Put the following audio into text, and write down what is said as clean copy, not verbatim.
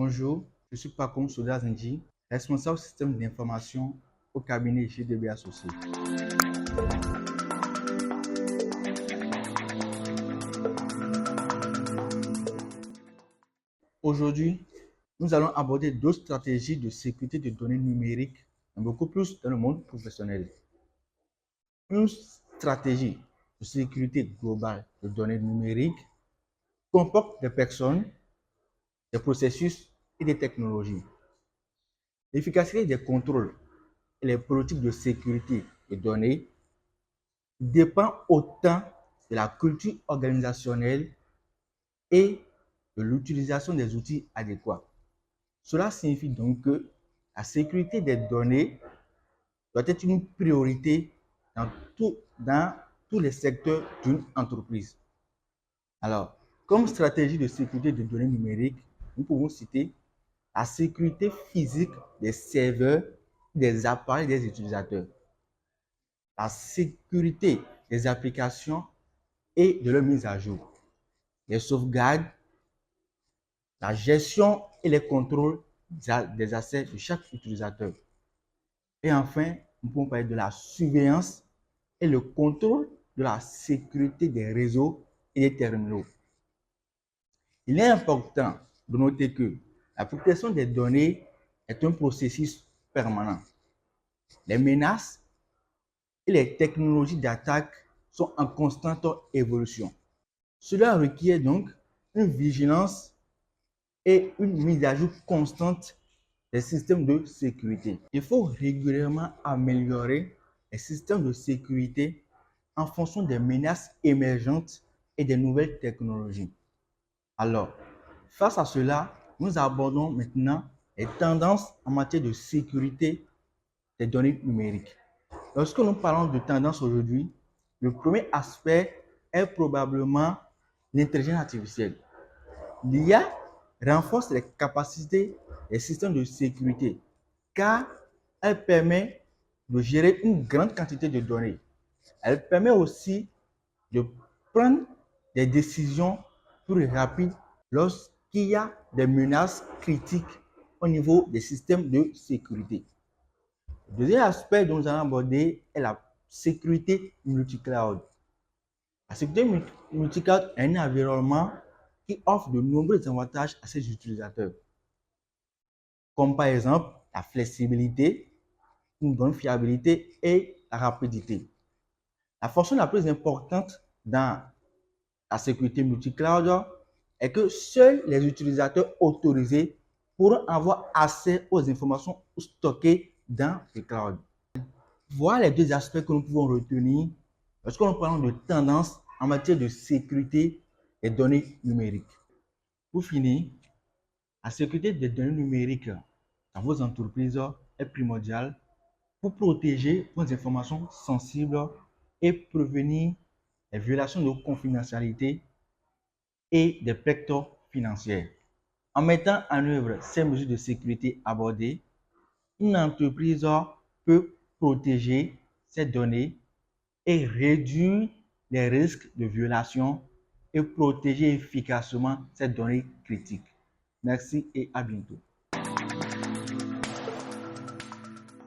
Bonjour, je suis Pacom Soda Zinji, responsable système d'information au cabinet GDB Associés. Aujourd'hui, nous allons aborder deux stratégies de sécurité de données numériques, beaucoup plus dans le monde professionnel. Une stratégie de sécurité globale de données numériques comporte des personnes, des processus et des technologies. L'efficacité des contrôles et les politiques de sécurité des données dépend autant de la culture organisationnelle et de l'utilisation des outils adéquats. Cela signifie donc que la sécurité des données doit être une priorité dans tous les secteurs d'une entreprise. Alors, comme stratégie de sécurité des données numériques, nous pouvons citer la sécurité physique des serveurs, des appareils des utilisateurs, la sécurité des applications et de leur mise à jour, les sauvegardes, la gestion et les contrôles des accès de chaque utilisateur. Et enfin, nous pouvons parler de la surveillance et le contrôle de la sécurité des réseaux et des terminaux. Il est important de noter que la protection des données est un processus permanent. Les menaces et les technologies d'attaque sont en constante évolution. Cela requiert donc une vigilance et une mise à jour constante des systèmes de sécurité. Il faut régulièrement améliorer les systèmes de sécurité en fonction des menaces émergentes et des nouvelles technologies. Alors, face à cela, nous abordons maintenant les tendances en matière de sécurité des données numériques. Lorsque nous parlons de tendances aujourd'hui, le premier aspect est probablement l'intelligence artificielle. L'IA renforce les capacités des systèmes de sécurité car elle permet de gérer une grande quantité de données. Elle permet aussi de prendre des décisions plus rapides lorsqu'il y a des menaces critiques au niveau des systèmes de sécurité. Le deuxième aspect dont nous allons aborder est la sécurité multi-cloud. La sécurité multi-cloud est un environnement qui offre de nombreux avantages à ses utilisateurs, comme par exemple la flexibilité, une bonne fiabilité et la rapidité. La fonction la plus importante dans la sécurité multi-cloud est que seuls les utilisateurs autorisés pourront avoir accès aux informations stockées dans le cloud. Voilà les deux aspects que nous pouvons retenir lorsque nous parlons de tendance en matière de sécurité des données numériques. Pour finir, la sécurité des données numériques dans vos entreprises est primordiale pour protéger vos informations sensibles et prévenir les violations de confidentialité et des pertes financières. En mettant en œuvre ces mesures de sécurité abordées, une entreprise peut protéger ses données et réduire les risques de violation et protéger efficacement ces données critiques. Merci et à bientôt.